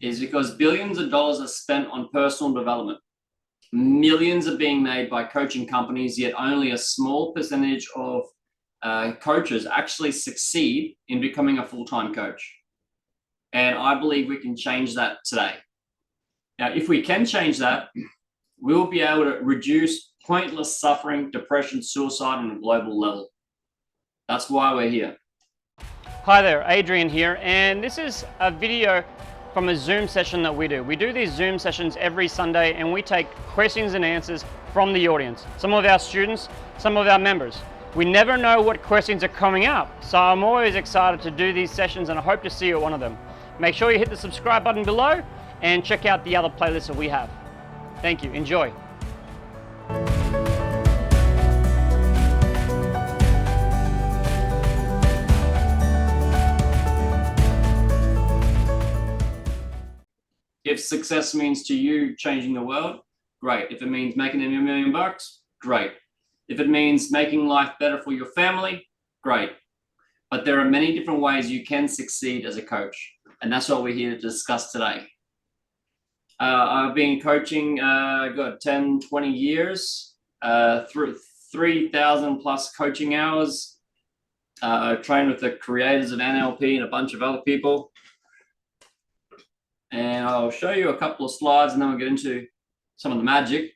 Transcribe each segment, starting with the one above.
is because billions of dollars are spent on personal development. Millions are being made by coaching companies, yet only a small percentage of coaches actually succeed in becoming a full-time coach. And I believe we can change that today. Now, if we can change that, we'll be able to reduce pointless suffering, depression, suicide on a global level. That's why we're here. Hi there, Adrian here, and this is a video from a Zoom session that we do. We do these Zoom sessions every Sunday and we take questions and answers from the audience, some of our students, some of our members. We never know what questions are coming up, so I'm always excited to do these sessions and I hope to see you at one of them. Make sure you hit the subscribe button below and check out the other playlists that we have. Thank you, enjoy. If success means to you changing the world, great. If it means making $1 million, great. If it means making life better for your family, great. But there are many different ways you can succeed as a coach, and that's what we're here to discuss today. I've been coaching, got 10, 20 years, through 3,000 plus coaching hours. I trained with the creators of NLP and a bunch of other people. And I'll show you a couple of slides and then we'll get into some of the magic.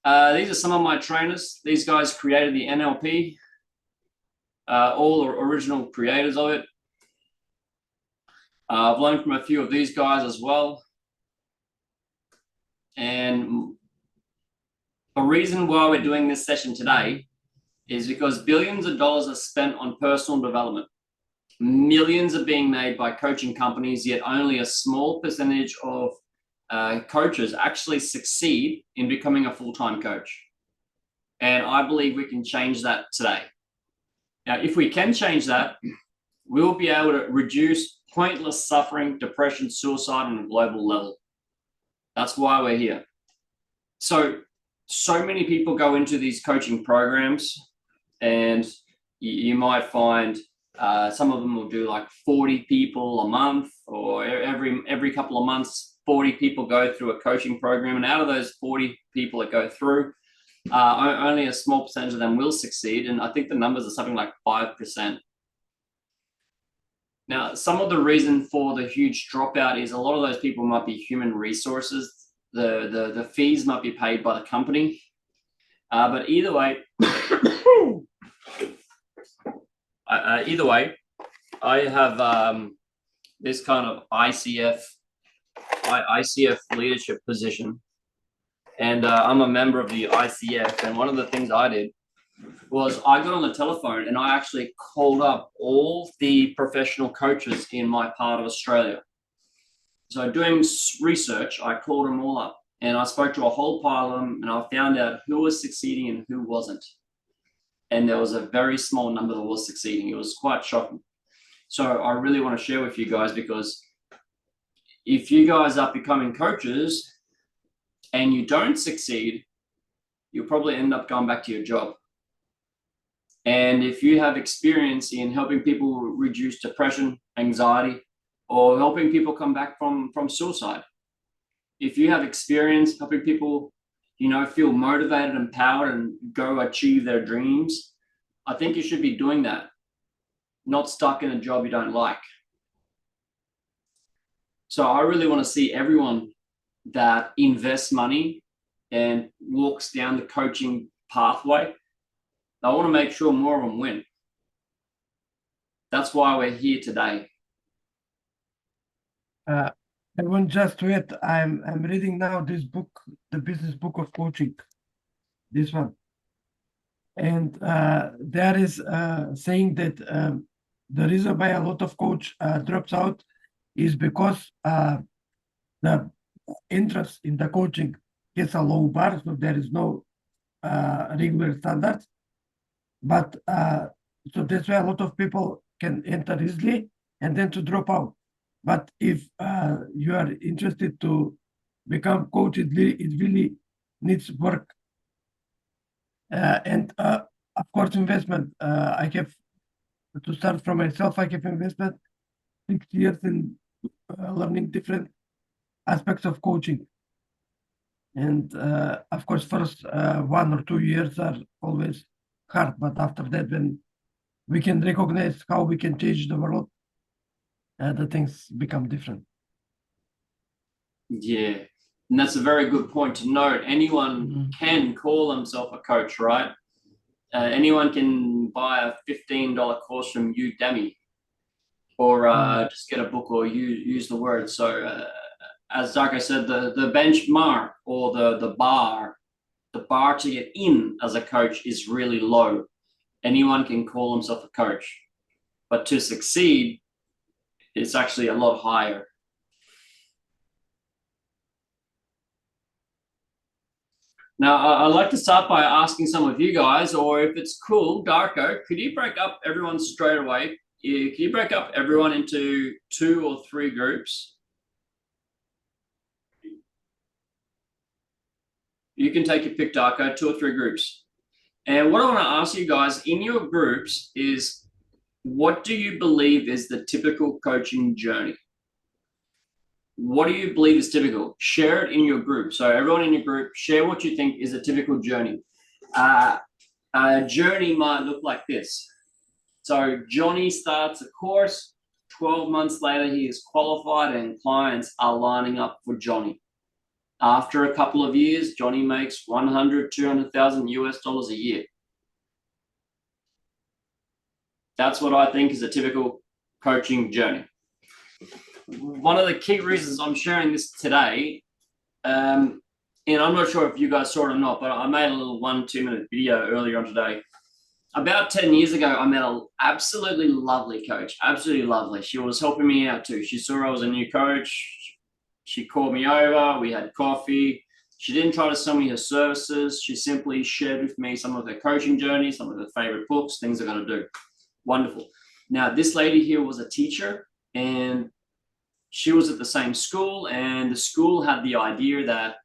These are some of my trainers. These guys created the NLP, all the original creators of it. I've learned from a few of these guys as well. And the reason why we're doing this session today is because billions of dollars are spent on personal development. Millions are being made by coaching companies, yet only a small percentage of coaches actually succeed in becoming a full-time coach. And I believe we can change that today. Now, if we can change that, we'll be able to reduce pointless suffering, depression, suicide on a global level. That's why we're here. So many people go into these coaching programs and you might find some of them will do like 40 people a month, or every couple of months, 40 people go through a coaching program. And out of those 40 people that go through, only a small percentage of them will succeed. And I think the numbers are something like 5%. Now, some of the reason for the huge dropout is a lot of those people might be human resources. The fees might be paid by the company. But either way, I have this kind of ICF leadership position, and I'm a member of the ICF. And one of the things I did was I got on the telephone and I actually called up all the professional coaches in my part of Australia. So doing research, I called them all up and I spoke to a whole pile of them, and I found out who was succeeding and who wasn't. And there was a very small number that was succeeding. It was quite shocking. So I really want to share with you guys, because if you guys are becoming coaches and you don't succeed, you'll probably end up going back to your job. And if you have experience in helping people reduce depression, anxiety, or helping people come back from suicide, if you have experience helping people feel motivated, empowered, and go achieve their dreams, I think you should be doing that, not stuck in a job you don't like. So I really want to see everyone that invests money and walks down the coaching pathway. I want to make sure more of them win. That's why we're here today. I want just to add, I'm reading now this book, The Business Book of Coaching, this one. And there is saying that the reason why a lot of coach drops out is because the interest in the coaching gets a low bar, so there is no regular standards. But so that's why a lot of people can enter easily and then to drop out. But if you are interested to become coach, it really needs work. And of course, investment. I have to start from myself. I have investment 6 years in learning different aspects of coaching. And of course, first 1 or 2 years are always hard, but after that, when we can recognize how we can change the world, the things become different. Yeah, and that's a very good point to note. Anyone can call themselves a coach, right? Anyone can buy a $15 course from Udemy, or just get a book, or use the word. So as Darko said, the benchmark, or the bar to get in as a coach is really low. Anyone can call himself a coach, but to succeed, it's actually a lot higher. Now, I'd like to start by asking some of you guys, or if it's cool, Darko, could you break up everyone straight away? Can you break up everyone into 2 or 3 groups? You can take your pick, Darko, 2 or 3 groups. And what I want to ask you guys in your groups is, what do you believe is the typical coaching journey? What do you believe is typical? Share it in your group. So everyone in your group, share what you think is a typical journey. A journey might look like this. So Johnny starts a course, 12 months later, he is qualified and clients are lining up for Johnny. After a couple of years, Johnny makes 100, 200,000 US dollars a year. That's what I think is a typical coaching journey. One of the key reasons I'm sharing this today, and I'm not sure if you guys saw it or not, but I made a little 1-2 minute video earlier on today. About 10 years ago, I met an absolutely lovely coach, absolutely lovely. She was helping me out too. She saw I was a new coach. She called me over, we had coffee. She didn't try to sell me her services. She simply shared with me some of her coaching journeys, some of her favorite books, things they're going to do. Wonderful. Now, this lady here was a teacher, and she was at the same school, and the school had the idea that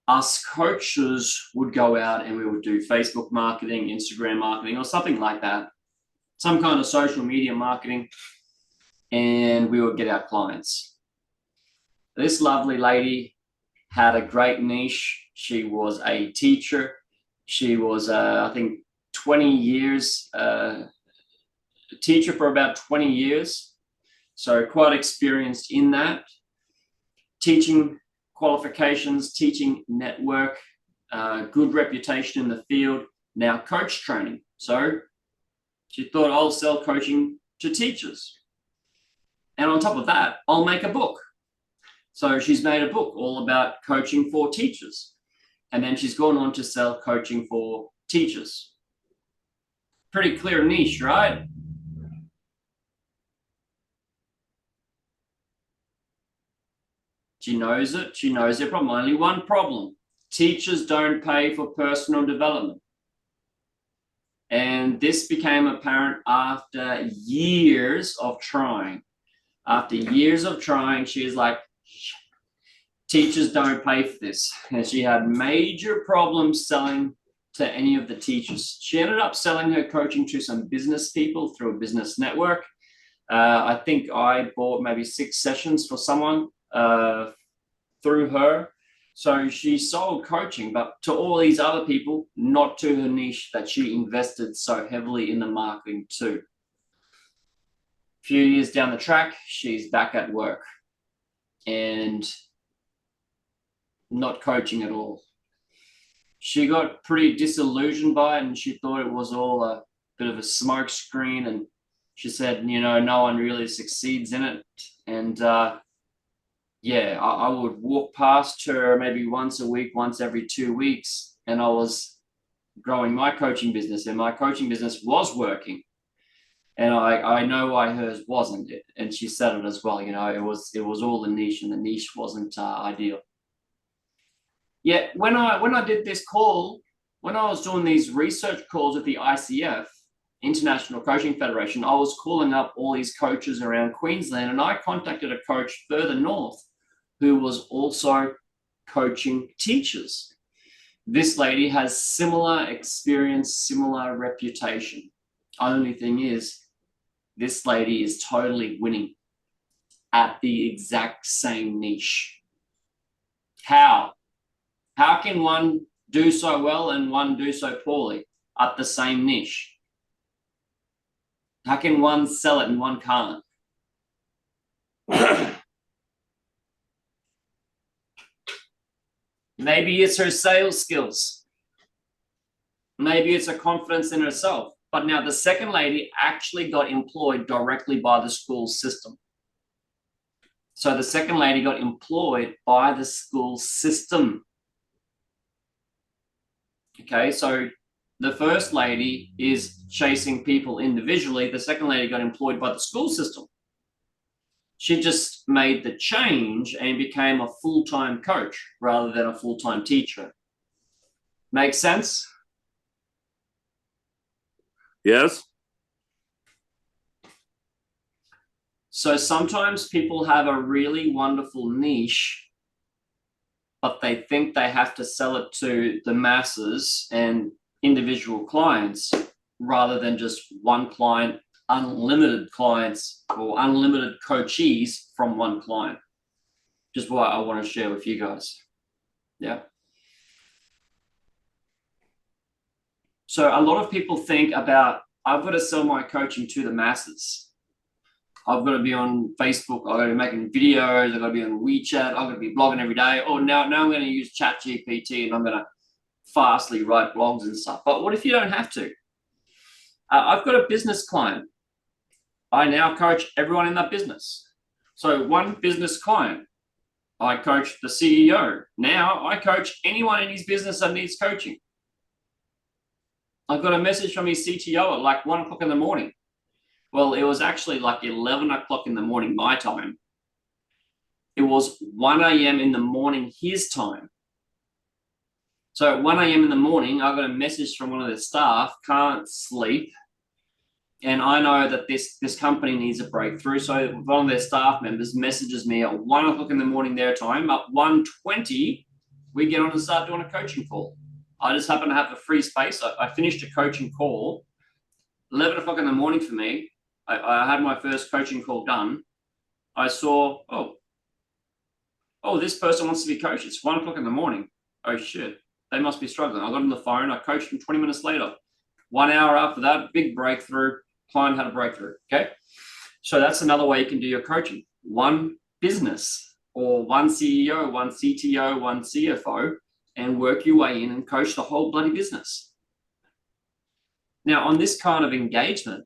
us coaches would go out and we would do Facebook marketing, Instagram marketing, or something like that, some kind of social media marketing, and we would get our clients. This lovely lady had a great niche. She was a teacher. She was, I think, 20 years, a teacher for about 20 years. So quite experienced in that. Teaching qualifications, teaching network, good reputation in the field, now coach training. So she thought, I'll sell coaching to teachers. And on top of that, I'll make a book. So she's made a book all about coaching for teachers. And then she's gone on to sell coaching for teachers. Pretty clear niche, right? She knows it. She knows their problem. Only one problem. Teachers don't pay for personal development. And this became apparent after years of trying. After years of trying, she is like, teachers don't pay for this. And she had major problems selling to any of the teachers. She ended up selling her coaching to some business people through a business network. I think I bought maybe 6 sessions for someone through her. So she sold coaching, but to all these other people, not to her niche that she invested so heavily in the marketing to. A few years down the track, she's back at work and not coaching at all. She got pretty disillusioned by it, and she thought it was all a bit of a smoke screen. And she said, you know, no one really succeeds in it. And yeah, I would walk past her maybe once a week, once every 2 weeks, and I was growing my coaching business, and my coaching business was working. And I know why hers wasn't. And she said it as well, you know, it was all the niche, and the niche wasn't ideal. Yeah, when I did this call, when I was doing these research calls with the ICF, International Coaching Federation, I was calling up all these coaches around Queensland, and I contacted a coach further north who was also coaching teachers. This lady has similar experience, similar reputation. Only thing is, this lady is totally winning at the exact same niche. How? How can one do so well and one do so poorly at the same niche? How can one sell it and one can't? Maybe it's her sales skills. Maybe it's her confidence in herself. But now the second lady actually got employed directly by the school system. So the second lady got employed by the school system. Okay, so the first lady is chasing people individually. The second lady got employed by the school system. She just made the change and became a full-time coach rather than a full-time teacher. Make sense? Yes. So sometimes people have a really wonderful niche, but they think they have to sell it to the masses and individual clients rather than just one client, unlimited clients or unlimited coachees from one client. Just what I want to share with you guys. Yeah. So a lot of people think about, I've got to sell my coaching to the masses. I've got to be on Facebook. I've got to be making videos. I've got to be on WeChat. I've got to be blogging every day. Oh, now I'm going to use ChatGPT and I'm going to fastly write blogs and stuff. But what if you don't have to? I've got a business client. I now coach everyone in that business. So one business client, I coach the CEO. Now I coach anyone in his business that needs coaching. I got a message from his CTO at like 1 o'clock in the morning. Well, it was actually like 11 o'clock in the morning, my time. It was 1 a.m. in the morning, his time. So at 1 a.m. in the morning, I got a message from one of the staff, can't sleep. And I know that this company needs a breakthrough. So one of their staff members messages me at 1 o'clock in the morning, their time. At 1:20, we get on and start doing a coaching call. I just happen to have a free space. I finished a coaching call, 11 o'clock in the morning for me. I had my first coaching call done. I saw, oh, this person wants to be coached. It's 1 o'clock in the morning. Oh shit, they must be struggling. I got on the phone. I coached them 20 minutes later. 1 hour after that, big breakthrough. Client had a breakthrough. Okay, so that's another way you can do your coaching. One business or one CEO, one CTO, one CFO, and work your way in and coach the whole bloody business. Now, on this kind of engagement,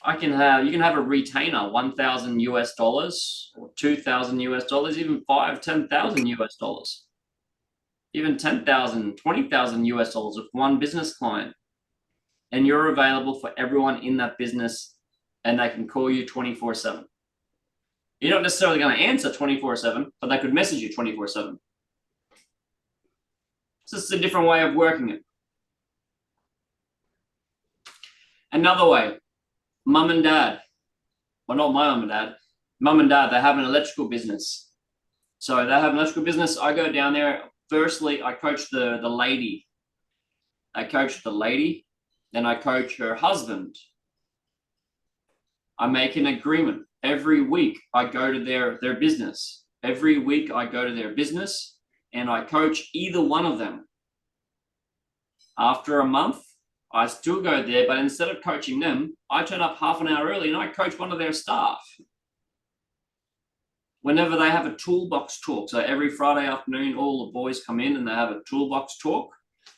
you can have a retainer, $1,000 US or $2,000 US, even $10,000 US, even $10,000, $20,000 US with one business client. And you're available for everyone in that business and they can call you 24/7. You're not necessarily going to answer 24/7, but they could message you 24/7. So this is a different way of working it. Another way, mum and dad, well, not my mum and dad, mum and dad, they have an electrical business. So they have an electrical business. I go down there. Firstly, I coach the lady. Then I coach her husband. I make an agreement. Every week I go to their business. Every week I go to their business and I coach either one of them. After a month, I still go there, but instead of coaching them, I turn up half an hour early and I coach one of their staff. Whenever they have a toolbox talk, so every Friday afternoon, all the boys come in and they have a toolbox talk.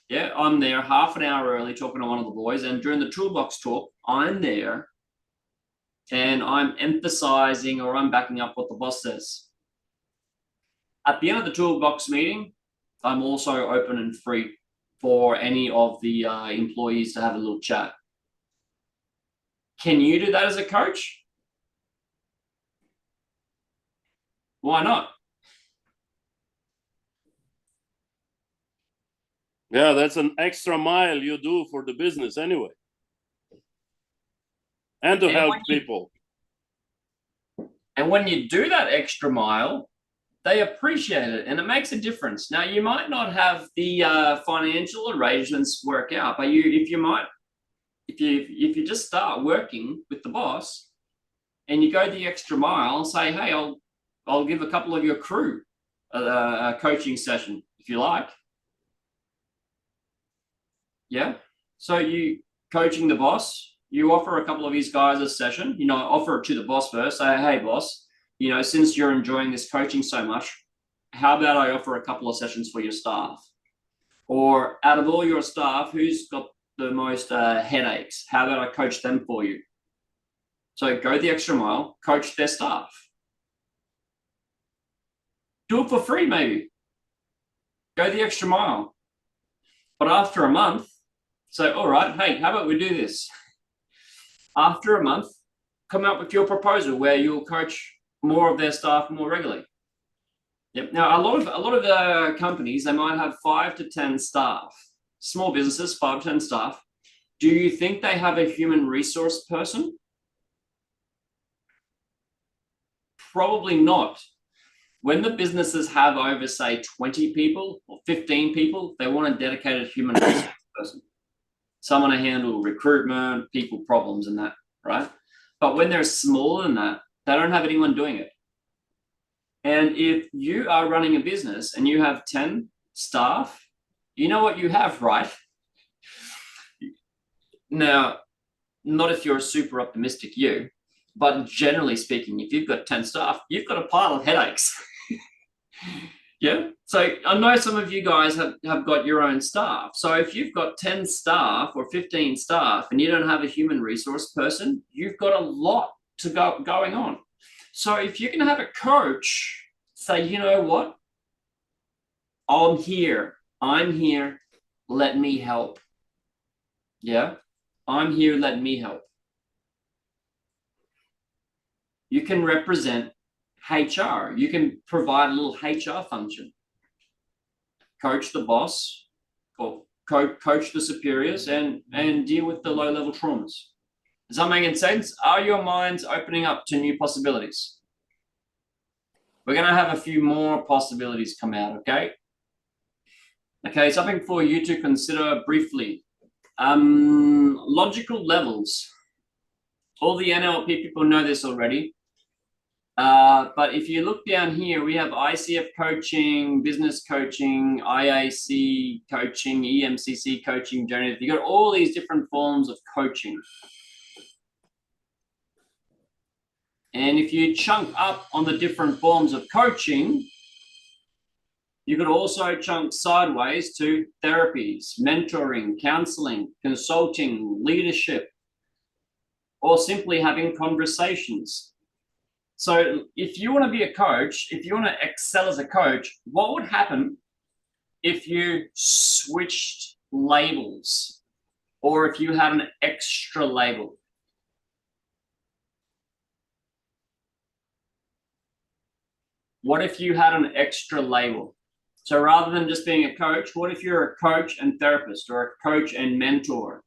Yeah, I'm there half an hour early talking to one of the boys, and during the toolbox talk, I'm there and I'm emphasizing or I'm backing up what the boss says. At the end of the toolbox meeting, I'm also open and free for any of the employees to have a little chat. Can you do that as a coach? Why not? Yeah, that's an extra mile you do for the business anyway. And to help people. And when you do that extra mile, they appreciate it and it makes a difference. Now, you might not have the financial arrangements work out, but if you just start working with the boss and you go the extra mile, say, hey, I'll give a couple of your crew a coaching session if you like. Yeah. So you coaching the boss, you offer a couple of these guys a session, offer it to the boss first, say, hey boss, since you're enjoying this coaching so much, how about I offer a couple of sessions for your staff? Or out of all your staff, who's got the most headaches? How about I coach them for you? So go the extra mile, coach their staff. Do it for free, maybe. Go the extra mile. But after a month, say, all right, hey, how about we do this? After a month, come up with your proposal where you'll coach more of their staff more regularly. Yep. Now, a lot of the companies, they might have 5 to 10 staff. Small businesses, 5 to 10 staff. Do you think they have a human resource person? Probably not. When the businesses have over, say, 20 people or 15 people, they want a dedicated human resource person. Someone to handle recruitment, people problems and that, right? But when they're smaller than that, they don't have anyone doing it. And if you are running a business and you have 10 staff, you know what you have, right? Now, not if you're super optimistic, but generally speaking, if you've got 10 staff, you've got a pile of headaches. Yeah. So I know some of you guys have got your own staff. So if you've got 10 staff or 15 staff and you don't have a human resource person, you've got a lot going on. So if you can have a coach say, you know what? I'm here, let me help. Yeah. I'm here, let me help. You can represent HR. You can provide a little HR function. Coach the boss or coach the superiors and deal with the low-level traumas. Is that making sense? Are your minds opening up to new possibilities? We're going to have a few more possibilities come out, okay? Okay, something for you to consider briefly. Logical levels. All the NLP people know this already. But if you look down here, we have ICF coaching, business coaching, IAC coaching, EMCC coaching, generative. You got all these different forms of coaching. And if you chunk up on the different forms of coaching, you could also chunk sideways to therapies, mentoring, counseling, consulting, leadership, or simply having conversations. So if you want to be a coach, if you want to excel as a coach, what would happen if you switched labels or if you had an extra label? What if you had an extra label? So rather than just being a coach, what if you're a coach and therapist or a coach and mentor?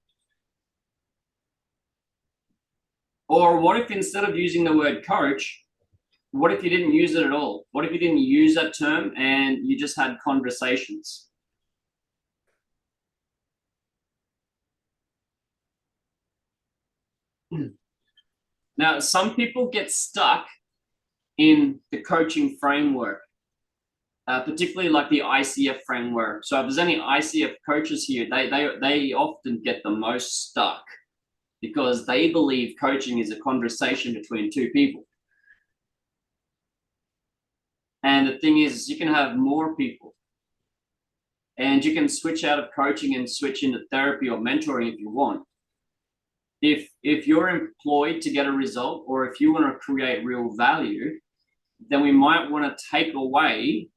Or what if instead of using the word coach, what if you didn't use it at all? What if you didn't use that term and you just had conversations? Now, some people get stuck in the coaching framework, particularly like the ICF framework. So if there's any ICF coaches here, they often get the most stuck because they believe coaching is a conversation between two people. And the thing is, you can have more people and you can switch out of coaching and switch into therapy or mentoring if you want. If you're employed to get a result, or if you want to create real value, then we might want to take away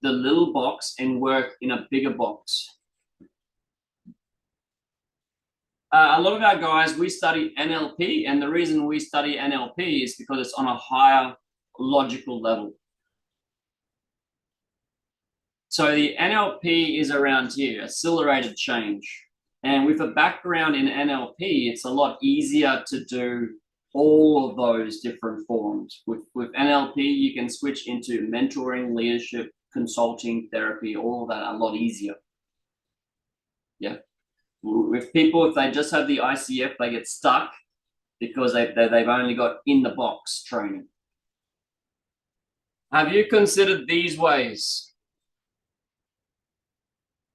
the little box and work in a bigger box. A lot of our guys, we study NLP, and the reason we study NLP is because it's on a higher logical level. So the NLP is around here, accelerated change. And with a background in NLP, it's a lot easier to do all of those different forms. With NLP, you can switch into mentoring, leadership, consulting, therapy, all of that a lot easier. Yeah. With people, if they just have the ICF, they get stuck because they've only got in the box training. Have you considered these ways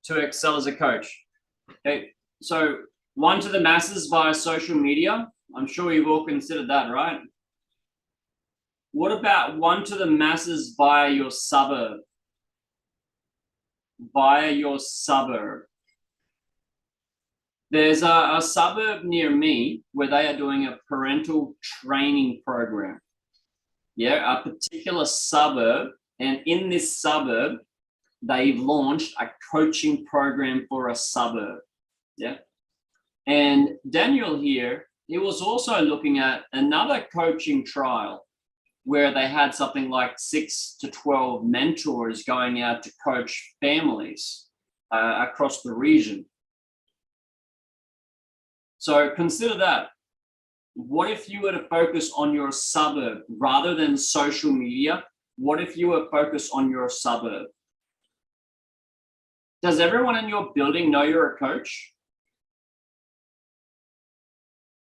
to excel as a coach? Okay, so one to the masses via social media. I'm sure you've all considered that, right? What about one to the masses via your suburb? Via your suburb. There's a suburb near me where they are doing a parental training program. Yeah, a particular suburb. And in this suburb, they've launched a coaching program for a suburb. Yeah. And Daniel here, he was also looking at another coaching trial where they had something like 6 to 12 mentors going out to coach families across the region. So consider that. What if you were to focus on your suburb rather than social media? What if you were focused on your suburb? Does everyone in your building know you're a coach?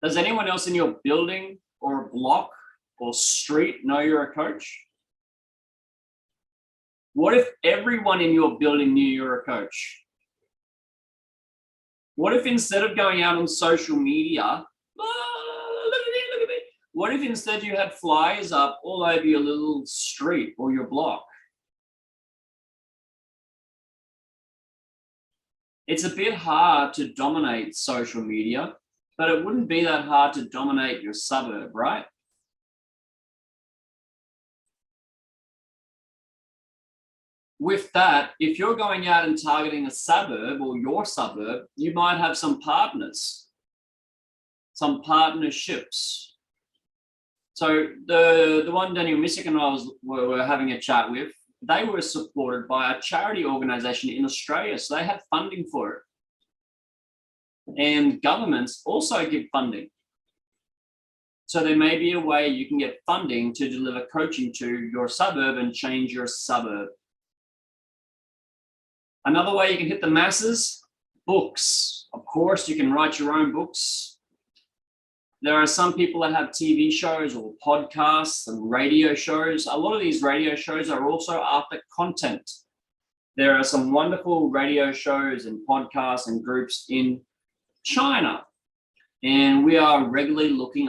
Does anyone else in your building or block or street know you're a coach? What if everyone in your building knew you're a coach? What if instead of going out on social media, look at me. What if instead you had flyers up all over your little street or your block? It's a bit hard to dominate social media, but it wouldn't be that hard to dominate your suburb, right? With that, if you're going out and targeting a suburb or your suburb, you might have some partners, some partnerships. So the one Daniel Missick and I were having a chat with, they were supported by a charity organization in Australia, so they had funding for it. And governments also give funding. So there may be a way you can get funding to deliver coaching to your suburb and change your suburb. Another way you can hit the masses, books. Of course, you can write your own books. There are some people that have TV shows or podcasts and radio shows. A lot of these radio shows are also after content. There are some wonderful radio shows and podcasts and groups in China. And we are regularly looking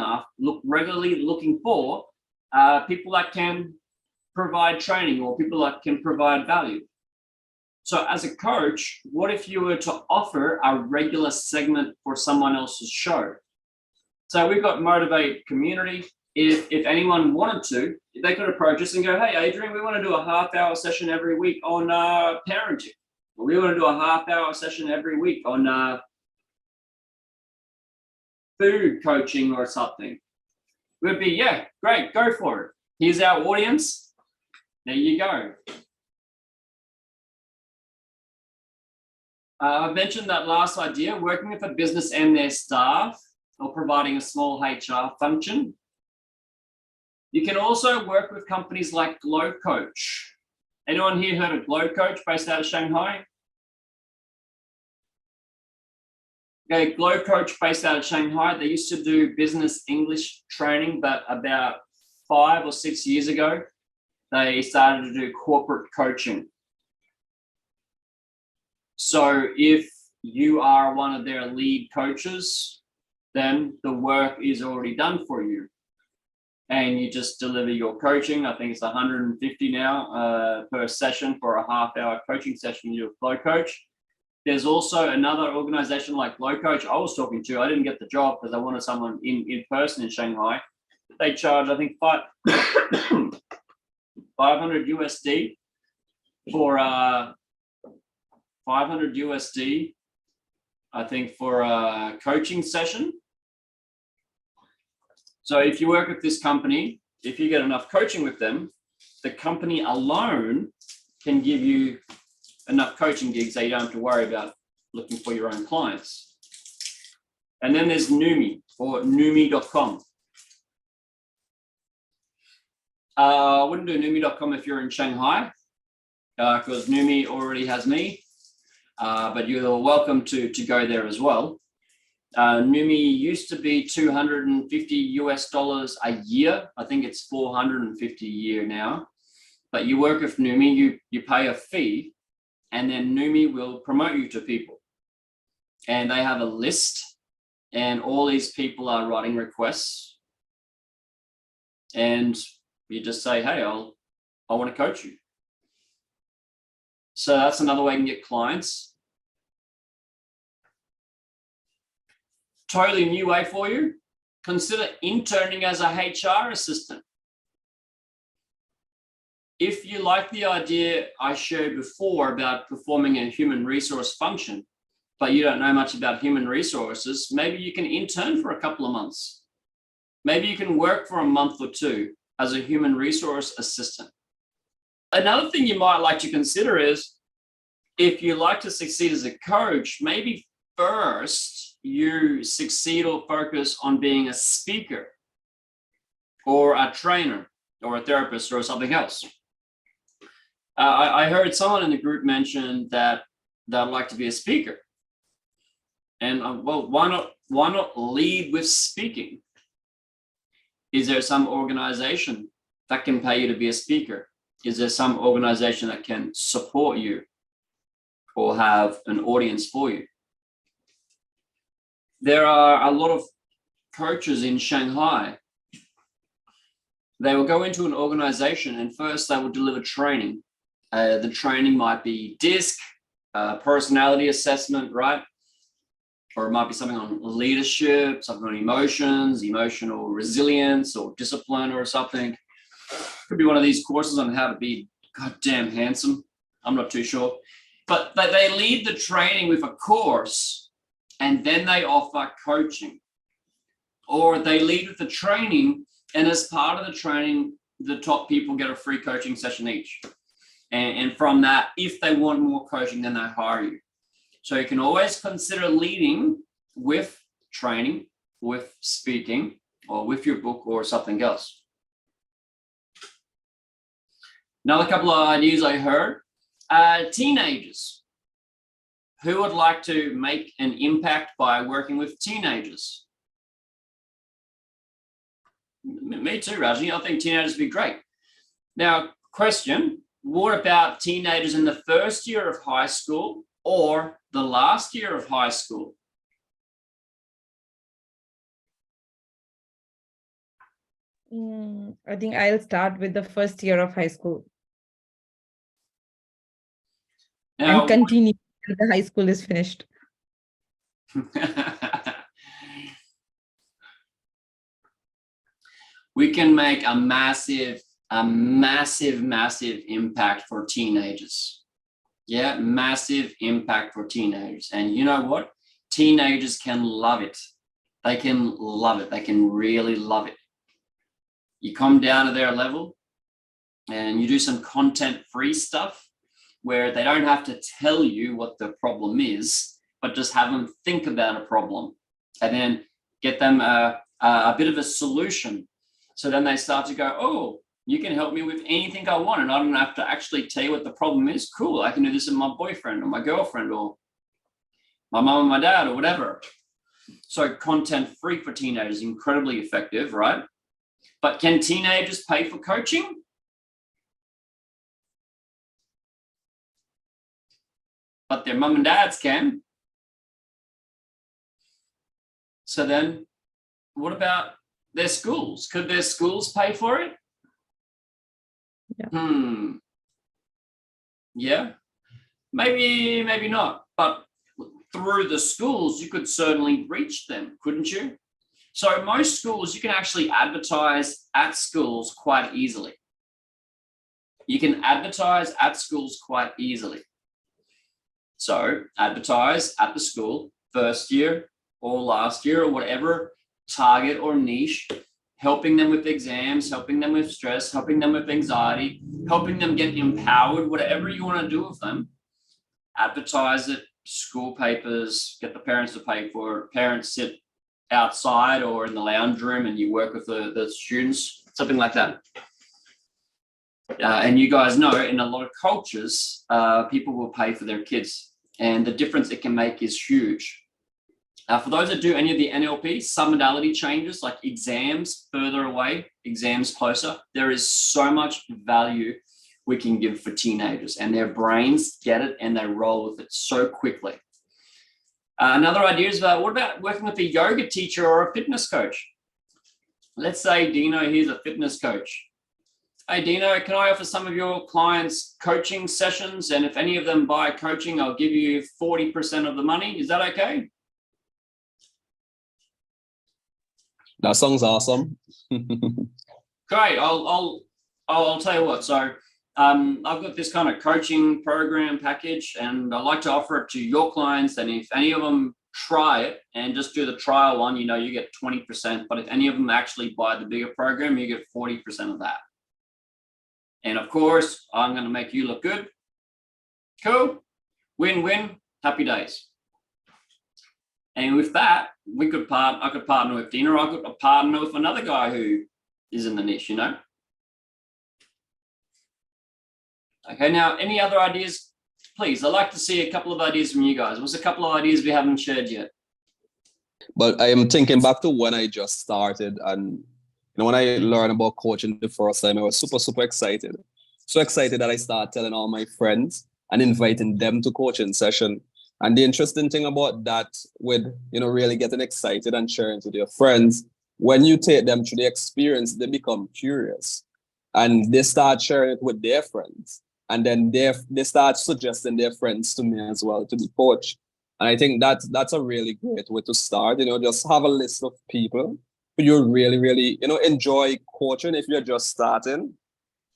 for people that can provide training or people that can provide value. So as a coach, what if you were to offer a regular segment for someone else's show? So we've got Motivate Community. If anyone wanted to, they could approach us and go, hey, Adrian, we want to do a half-hour session every week on parenting. Or we want to do a half-hour session every week on food coaching or something. We'd be, yeah, great, go for it. Here's our audience. There you go. I mentioned that last idea, working with a business and their staff or providing a small HR function. You can also work with companies like Glow Coach. Anyone here heard of Glow Coach based out of Shanghai? Okay, Glow Coach based out of Shanghai. They used to do business English training, but about 5 or 6 years ago, they started to do corporate coaching. So if you are one of their lead coaches, then the work is already done for you. And you just deliver your coaching. I think it's $150 now per session for a half-hour coaching session. You do a Glow Coach. There's also another organization like Glow Coach I was talking to. I didn't get the job because I wanted someone in person in Shanghai. They charge, I think, $500 USD for 500 USD, I think, for a coaching session. So if you work with this company, if you get enough coaching with them, the company alone can give you enough coaching gigs that you don't have to worry about looking for your own clients. And then there's Numi or Numi.com. I wouldn't do Numi.com if you're in Shanghai because Numi already has me. But you're welcome to go there as well. Numi used to be $250 US a year. I think it's $450 a year now. but you work with Numi, you pay a fee, and then Numi will promote you to people. And they have a list, and all these people are writing requests. And you just say, hey, I want to coach you. So that's another way you can get clients. Totally new way for you. Consider interning as a HR assistant. If you like the idea I shared before about performing a human resource function, but you don't know much about human resources, maybe you can intern for a couple of months. Maybe you can work for a month or two as a human resource assistant. Another thing you might like to consider is, if you like to succeed as a coach, maybe first you succeed or focus on being a speaker or a trainer or a therapist or something else. I heard someone in the group mention that they'd like to be a speaker. And well, why not lead with speaking? Is there some organization that can pay you to be a speaker? Is there some organization that can support you or have an audience for you? There are a lot of coaches in Shanghai. They will go into an organization and first they will deliver training. The training might be DISC, personality assessment, right? Or it might be something on leadership, something on emotions, emotional resilience, or discipline or something. Could be one of these courses on how to be goddamn handsome. I'm not too sure. But they lead the training with a course and then they offer coaching. Or they lead with the training, and as part of the training, the top people get a free coaching session each. And from that, if they want more coaching, then they hire you. So you can always consider leading with training, with speaking, or with your book or something else. Another couple of ideas I heard, teenagers. Who would like to make an impact by working with teenagers? Me too, Rajni. I think teenagers would be great. Now, question, what about teenagers in the first year of high school or the last year of high school? I think I'll start with the first year of high school Now, and continue till the high school is finished. We can make a massive impact for teenagers. Yeah, massive impact for teenagers. And you know what? Teenagers can love it. They can love it. They can really love it. You come down to their level and you do some content-free stuff where they don't have to tell you what the problem is, but just have them think about a problem and then get them a bit of a solution. So then they start to go, oh, you can help me with anything I want, and I don't have to actually tell you what the problem is. Cool, I can do this with my boyfriend or my girlfriend or my mom and my dad or whatever. So content free for teenagers, incredibly effective, right? But can teenagers pay for coaching? But their mom and dads can. So then what about their schools? Could their schools pay for it? Yeah. Yeah, maybe not. But through the schools, you could certainly reach them, couldn't you? So most schools, you can actually advertise at schools quite easily. You can advertise at schools quite easily. So advertise at the school, first year or last year or whatever target or niche, helping them with exams, helping them with stress, helping them with anxiety, helping them get empowered, whatever you want to do with them. Advertise it, school papers, get the parents to pay for it. Parents sit outside or in the lounge room and you work with the students, something like that. And you guys know in a lot of cultures, people will pay for their kids, and the difference it can make is huge. For those that do any of the NLP, submodality changes like exams further away, exams closer, there is so much value we can give for teenagers, and their brains get it and they roll with it so quickly. Another idea is what about working with a yoga teacher or a fitness coach? Let's say Dino, here's a fitness coach. Hey Dino, can I offer some of your clients coaching sessions? And if any of them buy coaching, I'll give you 40% of the money. Is that okay? That sounds awesome. Great. I'll tell you what. So I've got this kind of coaching program package, and I'd like to offer it to your clients. And if any of them try it and just do the trial one, you know, you get 20%. But if any of them actually buy the bigger program, you get 40% of that. And of course, I'm going to make you look good. Cool. Win-win. Happy days. And with that, I could partner with Dina, or I could partner with another guy who is in the niche, you know. Okay, now any other ideas? Please, I'd like to see a couple of ideas from you guys. What's a couple of ideas we haven't shared yet? But I am thinking back to when I just started, and when I learned about coaching the first time, I was super excited. So excited that I started telling all my friends and inviting them to coaching session. And the interesting thing about that, with really getting excited and sharing it with your friends, when you take them through the experience, they become curious and they start sharing it with their friends. And then they start suggesting their friends to me as well to be coached. And I think that's a really great way to start. Just have a list of people who you really enjoy coaching if you're just starting,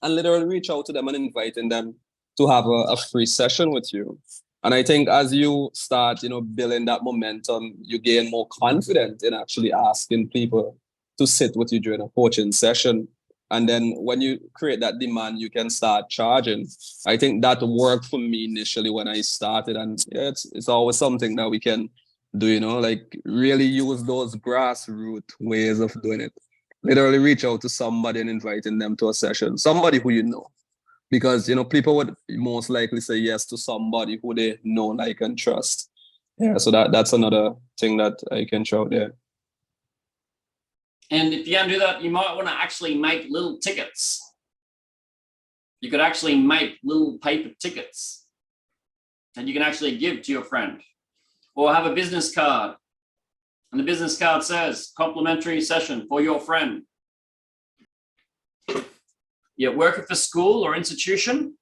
and literally reach out to them and inviting them to have a free session with you. And I think as you start, building that momentum, you gain more confidence in actually asking people to sit with you during a coaching session. And then when you create that demand, you can start charging. I think that worked for me initially when I started. And yeah, it's always something that we can do, like really use those grassroots ways of doing it. Literally reach out to somebody and inviting them to a session, somebody who you know. Because, people would most likely say yes to somebody who they know, like, and trust. Yeah, so that's another thing that I can throw there. And if you can do that, you might want to actually make little tickets. You could actually make little paper tickets that you can actually give to your friend, or have a business card. And the business card says complimentary session for your friend. You work with a school or institution.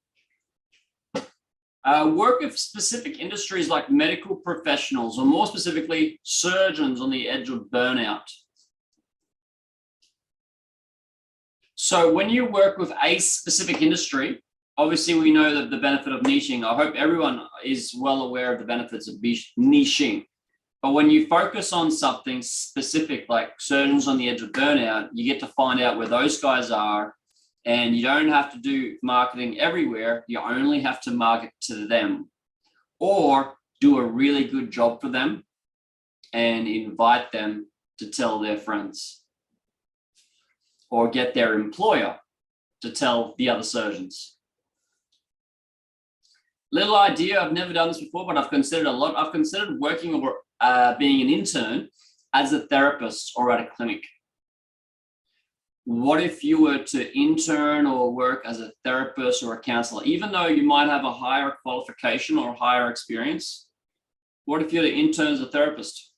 Work with specific industries like medical professionals, or more specifically, surgeons on the edge of burnout. So when you work with a specific industry, obviously we know that the benefit of niching. I hope everyone is well aware of the benefits of niching. But when you focus on something specific, like surgeons on the edge of burnout, you get to find out where those guys are, and you don't have to do marketing everywhere. You only have to market to them, or do a really good job for them and invite them to tell their friends, or get their employer to tell the other surgeons. Little idea, I've never done this before, but I've considered a lot. I've considered working or being an intern as a therapist or at a clinic. What if you were to intern or work as a therapist or a counselor, even though you might have a higher qualification or higher experience? What if you were to intern as a therapist?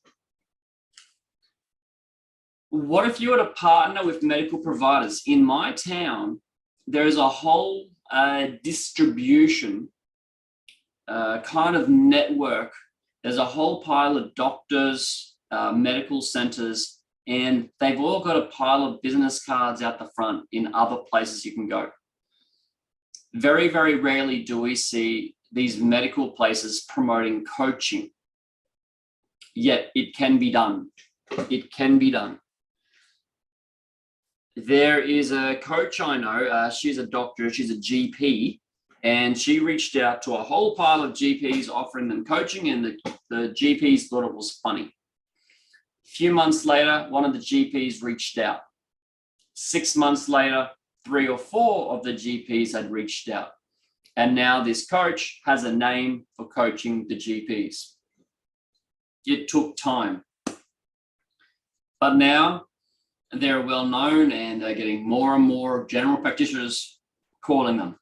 What if you were to partner with medical providers? In my town, there is a whole distribution kind of network. There's a whole pile of doctors, medical centers, and they've all got a pile of business cards out the front in other places you can go. Very, very rarely do we see these medical places promoting coaching. Yet it can be done. It can be done. There is a coach I know, she's a doctor, she's a GP, and she reached out to a whole pile of GPs offering them coaching, and the GPs thought it was funny. A few months later, one of the GPs reached out. 6 months later, 3 or 4 of the GPs had reached out. And now this coach has a name for coaching the GPs. It took time. But now they're well known, and they're getting more and more general practitioners calling them.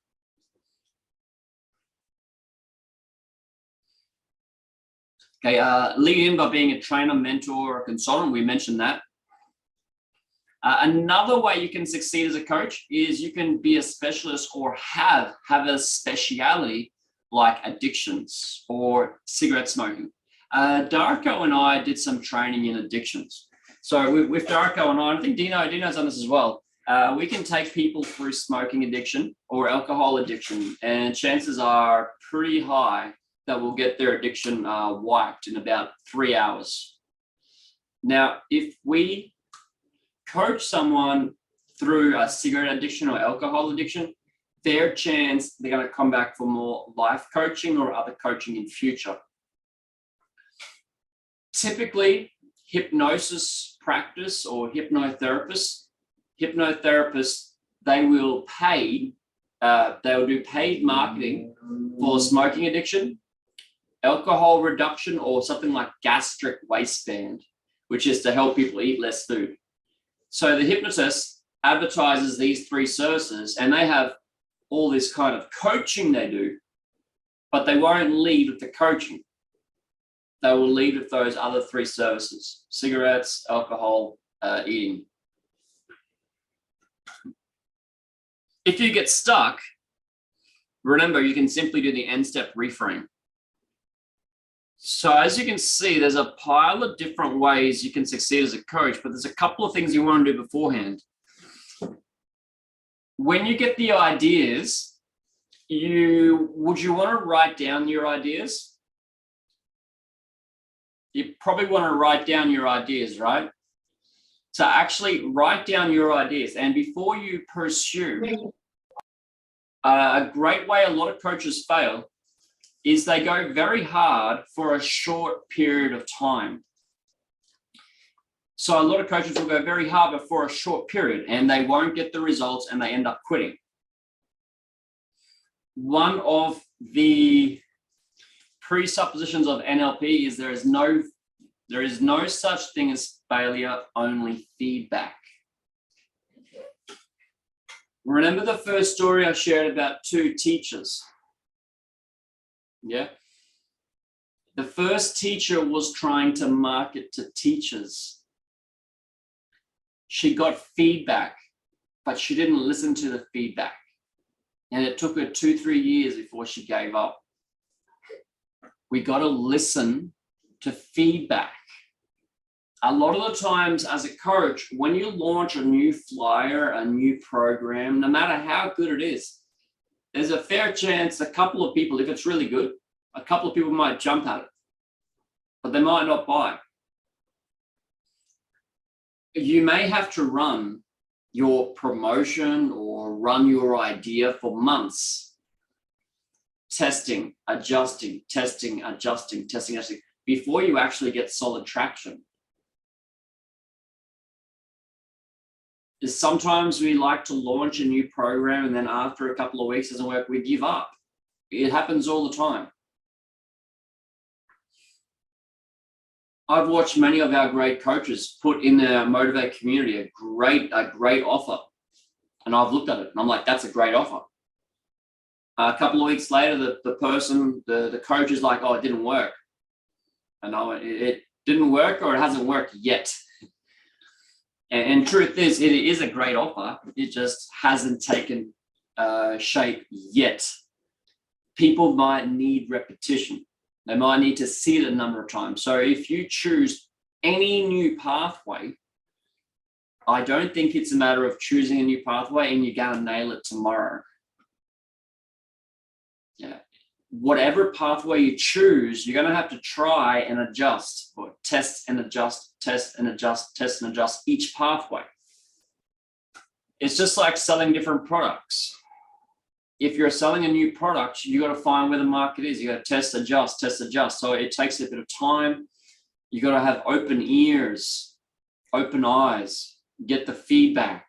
Okay, lead in by being a trainer, mentor, or a consultant. We mentioned that. Another way you can succeed as a coach is you can be a specialist or have a speciality like addictions or cigarette smoking. Darko and I did some training in addictions. So with Darko and I think Dino's done this as well. We can take people through smoking addiction or alcohol addiction, and chances are pretty high that we'll get their addiction wiped in about 3 hours. Now, if we coach someone through a cigarette addiction or alcohol addiction, their chance they're going to come back for more life coaching or other coaching in future. Typically, hypnosis practice or hypnotherapists, they will do paid marketing for smoking addiction, alcohol reduction, or something like gastric waistband, which is to help people eat less food. So the hypnotist advertises these 3 services, and they have all this kind of coaching they do, but they won't lead with the coaching. They will lead with those other 3 services: cigarettes, alcohol, eating. If you get stuck, remember, you can simply do the end step reframe. So as you can see, there's a pile of different ways you can succeed as a coach, but there's a couple of things you want to do beforehand. When you get the ideas, would you want to write down your ideas? You probably want to write down your ideas, right? So actually write down your ideas, and before you pursue, a great way a lot of coaches fail is they go very hard for a short period of time. So a lot of coaches will go very hard but for a short period, and they won't get the results and they end up quitting. One of the presuppositions of NLP is there is no such thing as failure, only feedback. Remember the first story I shared about 2 teachers? Yeah. The first teacher was trying to market to teachers. She got feedback, but she didn't listen to the feedback. And it took her 2-3 years before she gave up. We got to listen to feedback. A lot of the times as a coach, when you launch a new flyer, a new program, no matter how good it is, there's a fair chance a couple of people, if it's really good, a couple of people might jump at it, but they might not buy. You may have to run your promotion or run your idea for months, testing, adjusting, before you actually get solid traction. Sometimes we like to launch a new program and then after a couple of weeks it doesn't work, we give up. It happens all the time. I've watched many of our great coaches put in their Motivate community a great offer. And I've looked at it and I'm like, that's a great offer. A couple of weeks later, the coach is like, oh, it didn't work. And I went, it didn't work or it hasn't worked yet. And truth is, it is a great offer. It just hasn't taken shape yet. People might need repetition. They might need to see it a number of times. So if you choose any new pathway, I don't think it's a matter of choosing a new pathway and you're going to nail it tomorrow. Yeah. Whatever pathway you choose, you're going to have to try and adjust, or test and adjust, test and adjust, test and adjust each pathway. It's just like selling different products. If you're selling a new product, you got to find where the market is. You got to test, adjust, test, adjust. So it takes a bit of time. You got to have open ears, open eyes, get the feedback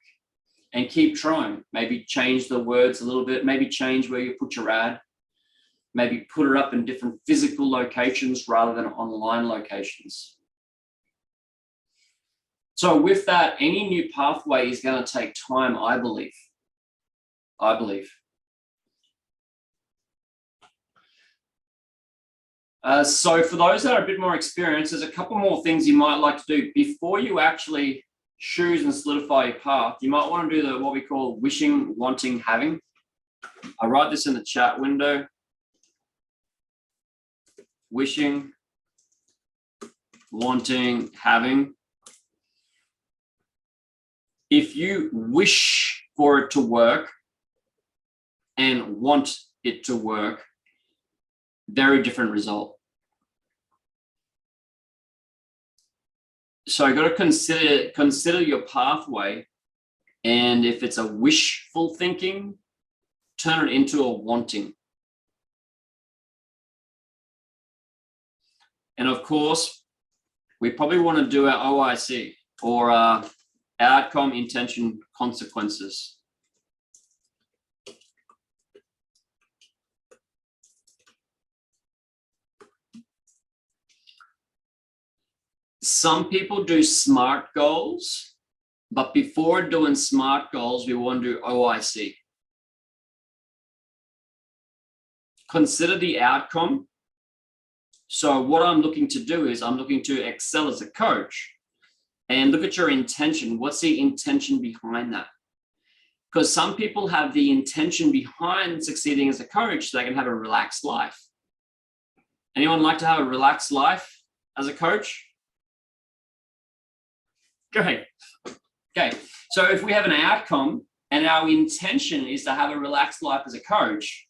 and keep trying. Maybe change the words a little bit, maybe change where you put your ad. Maybe put it up in different physical locations rather than online locations. So with that, any new pathway is going to take time, I believe. So for those that are a bit more experienced, there's a couple more things you might like to do before you actually choose and solidify your path. You might want to do what we call wishing, wanting, having. I write this in the chat window. Wishing, wanting, having. If you wish for it to work and want it to work, very different result. So you got to consider your pathway, and if it's a wishful thinking, turn it into a wanting. And of course, we probably want to do our OIC, or outcome, intention, consequences. Some people do SMART goals, but before doing SMART goals, we want to do OIC. Consider the outcome. So what I'm looking to do is I'm looking to excel as a coach, and look at your intention. What's the intention behind that? Because some people have the intention behind succeeding as a coach so they can have a relaxed life. Anyone like to have a relaxed life as a coach? Great. Okay, so if we have an outcome and our intention is to have a relaxed life as a coach,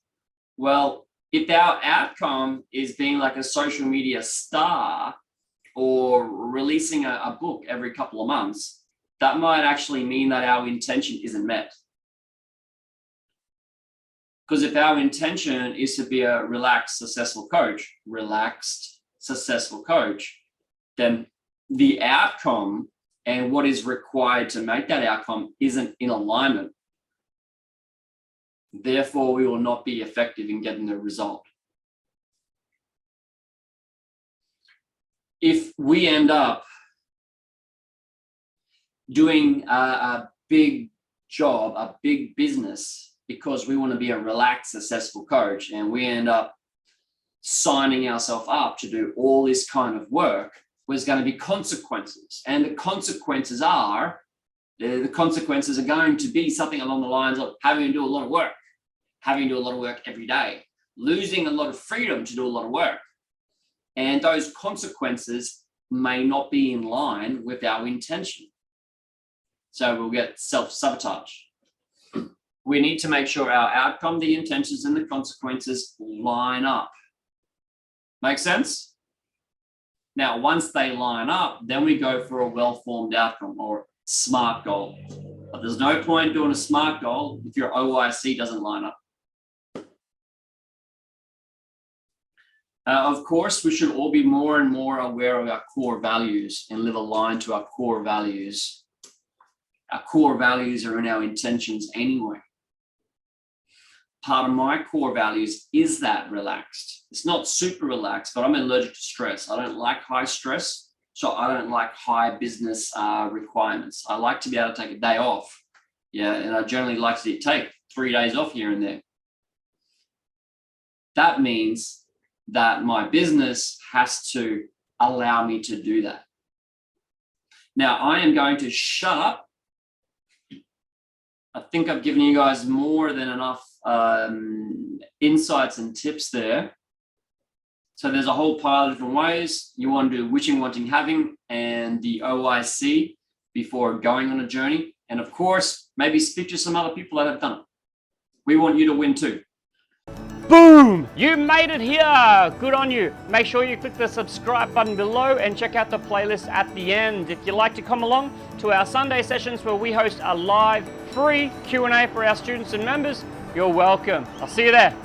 well, if our outcome is being like a social media star or releasing a book every couple of months, that might actually mean that our intention isn't met. Because if our intention is to be a relaxed, successful coach, then the outcome and what is required to make that outcome isn't in alignment. Therefore, we will not be effective in getting the result. If we end up doing a big job, a big business, because we want to be a relaxed, successful coach, and we end up signing ourselves up to do all this kind of work, there's going to be consequences. And the consequences are going to be something along the lines of having to do a lot of work, having to do a lot of work every day, losing a lot of freedom to do a lot of work. And those consequences may not be in line with our intention. So we'll get self-sabotage. We need to make sure our outcome, the intentions, and the consequences line up. Make sense? Now, once they line up, then we go for a well-formed outcome or SMART goal. But there's no point doing a SMART goal if your OIC doesn't line up. Of course, we should all be more and more aware of our core values and live aligned to our core values. Our core values are in our intentions anyway. Part of my core values is that relaxed. It's not super relaxed, but I'm allergic to stress. I don't like high stress, so I don't like high business requirements. I like to be able to take a day off. Yeah, and I generally like to take 3 days off here and there. That means that my business has to allow me to do that. Now, I am going to shut up. I think I've given you guys more than enough insights and tips there. So there's a whole pile of different ways. You want to do wishing, wanting, having, and the OIC before going on a journey. And of course, maybe speak to some other people that have done it. We want you to win too. Boom! You made it here! Good on you. Make sure you click the subscribe button below and check out the playlist at the end. If you'd like to come along to our Sunday sessions where we host a live free Q&A for our students and members, you're welcome. I'll see you there.